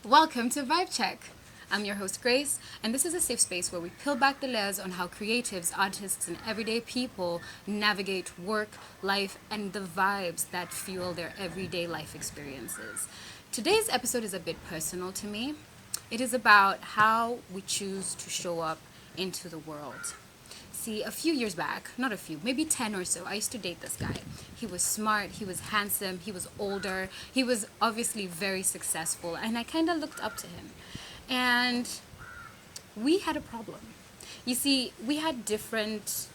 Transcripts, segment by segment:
Welcome to Vibe Check. I'm your host Grace, and this is a safe space where we peel back the layers on how creatives, artists, and everyday people navigate work, life, and the vibes that fuel their everyday life experiences. Today's episode is a bit personal to me. It is about how we choose to show up into the world. See, a few years back, not a few, maybe 10 or so, I used to date this guy. He was smart, he was handsome, he was older, he was obviously very successful, and I kind of looked up to him. And we had a problem. You see, we had different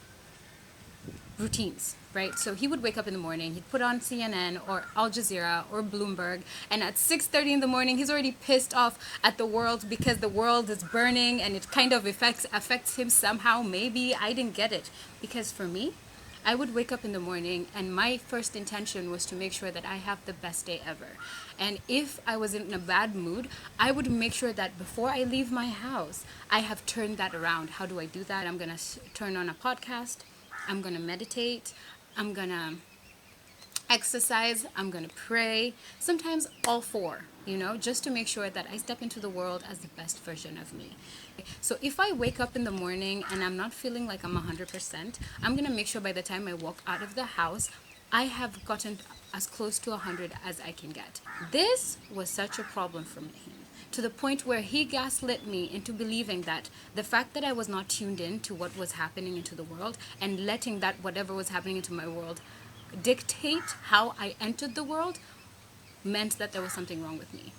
routines, right? So he would wake up in the morning, he'd put on CNN or Al Jazeera or Bloomberg, and at 6:30 in the morning, he's already pissed off at the world because the world is burning and it kind of affects him somehow. Maybe I didn't get it, because for me, I would wake up in the morning and my first intention was to make sure that I have the best day ever. And if I was in a bad mood, I would make sure that before I leave my house, I have turned that around. How do I do that? I'm going to turn on a podcast. I'm going to meditate. I'm going to exercise. I'm going to pray. Sometimes all four, just to make sure that I step into the world as the best version of me. So if I wake up in the morning and I'm not feeling like I'm 100%, I'm going to make sure by the time I walk out of the house, I have gotten as close to 100 as I can get. This was such a problem for me, to the point where he gaslit me into believing that the fact that I was not tuned in to what was happening into the world and letting that whatever was happening into my world dictate how I entered the world meant that there was something wrong with me.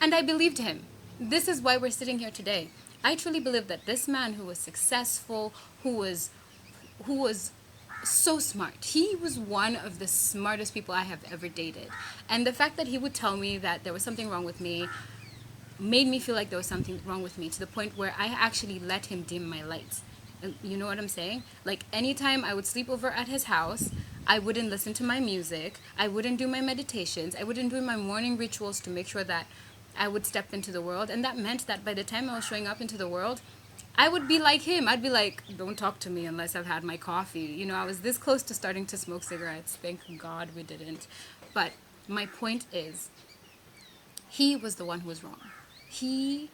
And I believed him. This is why we're sitting here today. I truly believe that this man who was successful, who was so smart. He was one of the smartest people I have ever dated. And the fact that he would tell me that there was something wrong with me made me feel like there was something wrong with me, to the point where I actually let him dim my lights. You know what I'm saying? Like, anytime I would sleep over at his house, I wouldn't listen to my music. I wouldn't do my meditations. I wouldn't do my morning rituals to make sure that I would step into the world. And that meant that by the time I was showing up into the world, I would be like him. I'd be like, don't talk to me unless I've had my coffee. I was this close to starting to smoke cigarettes. Thank God we didn't. But my point is, he was the one who was wrong. He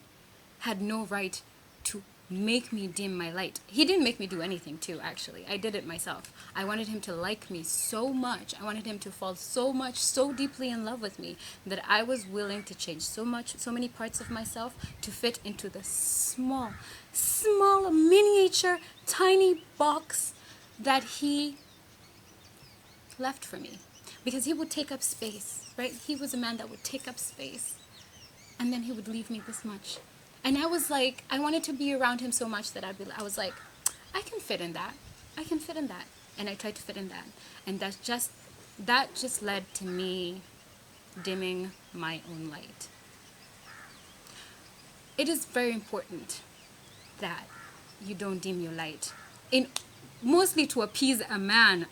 had no right to make me dim my light. He didn't make me do anything too, actually. I did it myself. I wanted him to like me so much. I wanted him to fall so much, so deeply in love with me, that I was willing to change so many parts of myself to fit into the small, miniature, tiny box that he left for me. Because he would take up space, right? He was a man that would take up space. And then he would leave me this much. And I was like, I wanted to be around him so much that I was like, I can fit in that. I can fit in that. And I tried to fit in that. And that just led to me dimming my own light. It is very important that you don't dim your light. Mostly to appease a man.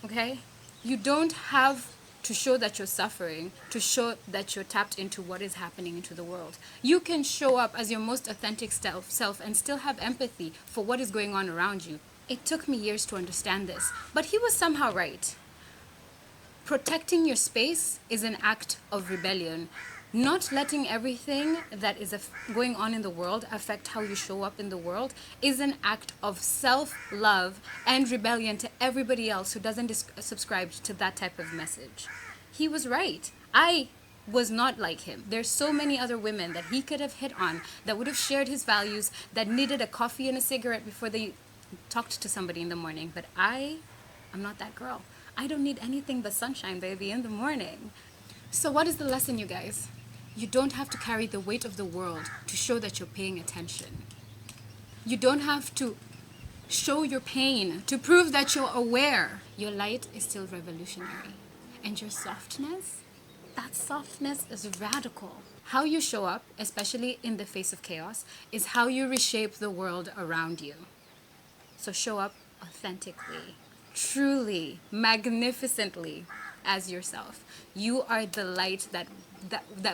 Okay? You don't have to show that you're suffering, to show that you're tapped into what is happening into the world. You can show up as your most authentic self and still have empathy for what is going on around you. It took me years to understand this, but he was somehow right. Protecting your space is an act of rebellion. Not letting everything that is going on in the world affect how you show up in the world is an act of self-love and rebellion to everybody else who doesn't subscribe to that type of message. He was right. I was not like him. There's so many other women that he could have hit on that would have shared his values, that needed a coffee and a cigarette before they talked to somebody in the morning. But I'm not that girl. I don't need anything but sunshine, baby, in the morning. So what is the lesson, you guys? You don't have to carry the weight of the world to show that you're paying attention. You don't have to show your pain to prove that you're aware. Your light is still revolutionary. And your softness, that softness is radical. How you show up, especially in the face of chaos, is how you reshape the world around you. So show up authentically, truly, magnificently as yourself. You are the light that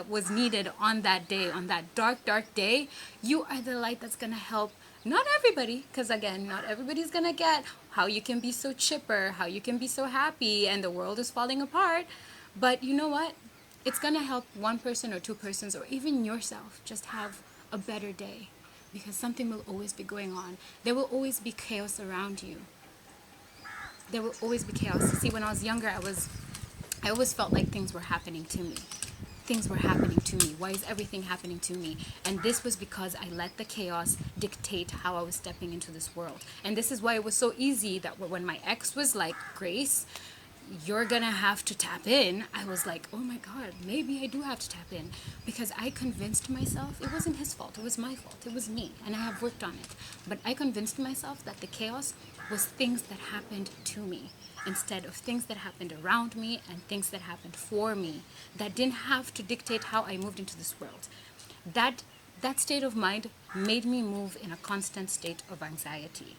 was needed on that day, on that dark day. You are the light that's going to help Not everybody, because again, not everybody's gonna get how you can be so chipper, how you can be so happy, and the world is falling apart. But you know what? It's gonna help one person or two persons, or even yourself, just have a better day. Because something will always be going on. There will always be chaos around you. There will always be chaos. See, when I was younger, I always felt like things were happening to me. Things were happening to me. Why is everything happening to me? And this was because I let the chaos dictate how I was stepping into this world. And this is why it was so easy that when my ex was like, Grace, you're gonna have to tap in, I was like, oh my God, maybe I do have to tap in. Because I convinced myself it wasn't his fault, it was my fault, it was me, and I have worked on it. But I convinced myself that the chaos was things that happened to me instead of things that happened around me and things that happened for me that didn't have to dictate how I moved into this world. That state of mind made me move in a constant state of anxiety.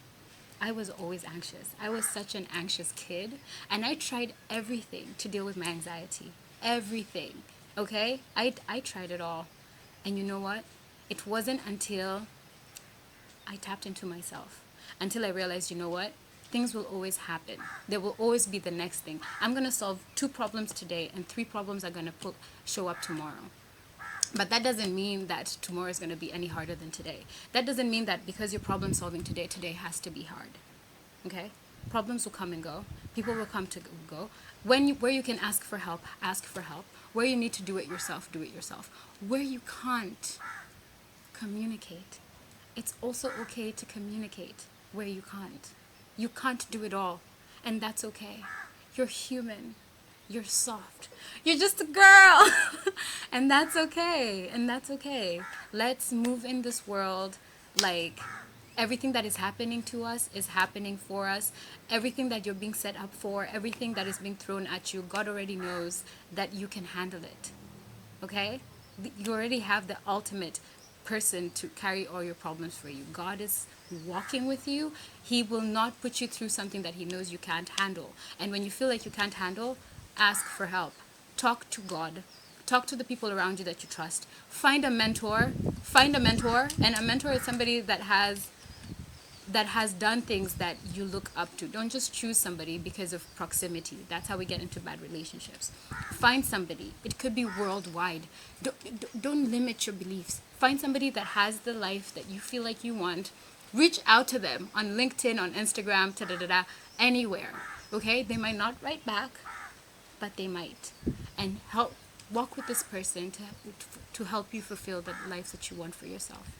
I was always anxious. I was such an anxious kid, and I tried everything to deal with my anxiety. Everything. Okay? I tried it all. And you know what? It wasn't until I tapped into myself, until I realized, you know what? Things will always happen. There will always be the next thing. I'm going to solve 2 problems today, and 3 problems are going to show up tomorrow. But that doesn't mean that tomorrow is going to be any harder than today. That doesn't mean that because you're problem solving today, today has to be hard. Okay? Problems will come and go. People will come to go. Where you can ask for help, ask for help. Where you need to do it yourself, do it yourself. Where you can't, communicate. It's also okay to communicate where you can't. You can't do it all, and that's okay. You're human. You're soft. You're just a girl. And that's okay. And that's okay. Let's move in this world like everything that is happening to us is happening for us. Everything that you're being set up for, everything that is being thrown at you, God already knows that you can handle it. Okay? You already have the ultimate person to carry all your problems for you. God is walking with you. He will not put you through something that he knows you can't handle. And when you feel like you can't handle, ask for help. Talk to God. Talk to the people around you that you trust. Find a mentor. Find a mentor. And a mentor is somebody that has done things that you look up to. Don't just choose somebody because of proximity. That's how we get into bad relationships. Find somebody. It could be worldwide. Don't limit your beliefs. Find somebody that has the life that you feel like you want. Reach out to them on LinkedIn, on Instagram, anywhere. Okay? They might not write back, but they might. And walk with this person to help you fulfill the life that you want for yourself.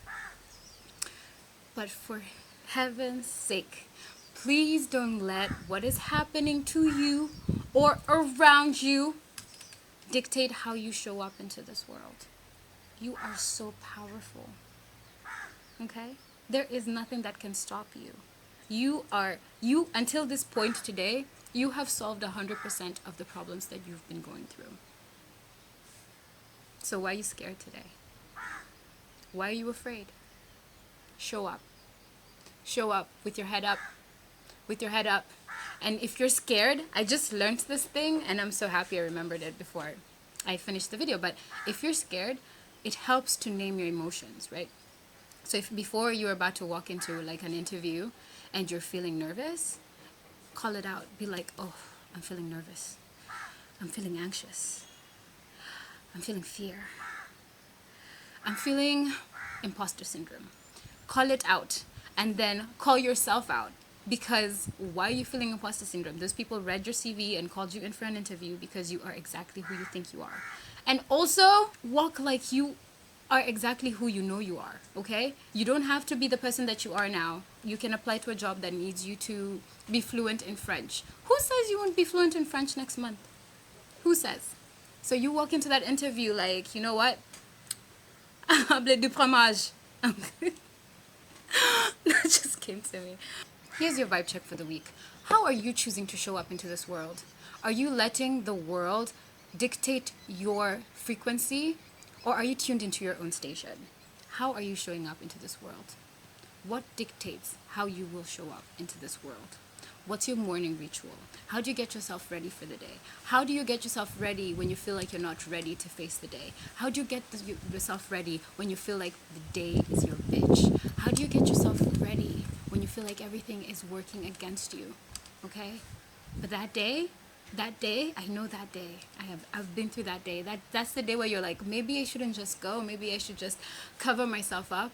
But for heaven's sake, please don't let what is happening to you or around you dictate how you show up into this world. You are so powerful. Okay? There is nothing that can stop you. You until this point today, you have solved 100% of the problems that you've been going through. So why are you scared today? Why are you afraid? Show up. Show up with your head up. With your head up. And if you're scared, I just learned this thing and I'm so happy I remembered it before I finished the video. But if you're scared, it helps to name your emotions, right? So if before you're about to walk into like an interview and you're feeling nervous, call it out. Be like, oh, I'm feeling nervous. I'm feeling anxious. I'm feeling fear. I'm feeling imposter syndrome. Call it out and then call yourself out. Because why are you feeling imposter syndrome? Those people read your CV and called you in for an interview because you are exactly who you think you are. And also walk like you are exactly who you know you are, okay? You don't have to be the person that you are now. You can apply to a job that needs you to be fluent in French. Who says you won't be fluent in French next month? Who says? So you walk into that interview like, you know what? Blé du fromage. That just came to me. Here's your vibe check for the week. How are you choosing to show up into this world? Are you letting the world dictate your frequency, or are you tuned into your own station? How are you showing up into this world? What dictates how you will show up into this world? What's your morning ritual? How do you get yourself ready for the day? How do you get yourself ready when you feel like you're not ready to face the day? How do you get yourself ready when you feel like the day is your bitch? How do you get yourself ready when you feel like everything is working against you? Okay? But that day, I know that day. I've been through that day. That's the day where you're like, maybe I shouldn't just go. Maybe I should just cover myself up,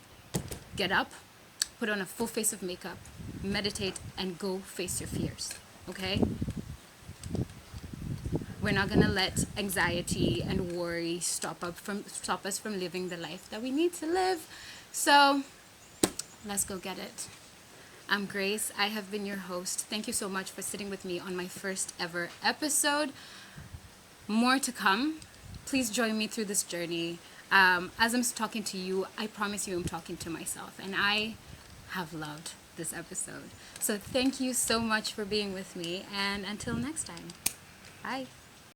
get up, put on a full face of makeup, meditate, and go face your fears. Okay? We're not gonna let anxiety and worry stop us from living the life that we need to live. So let's go get it. I'm Grace. I have been your host. Thank you so much for sitting with me on my first ever episode. More to come. Please join me through this journey. As I'm talking to you, I promise you I'm talking to myself. And I have loved this episode. So thank you so much for being with me. And until next time, bye.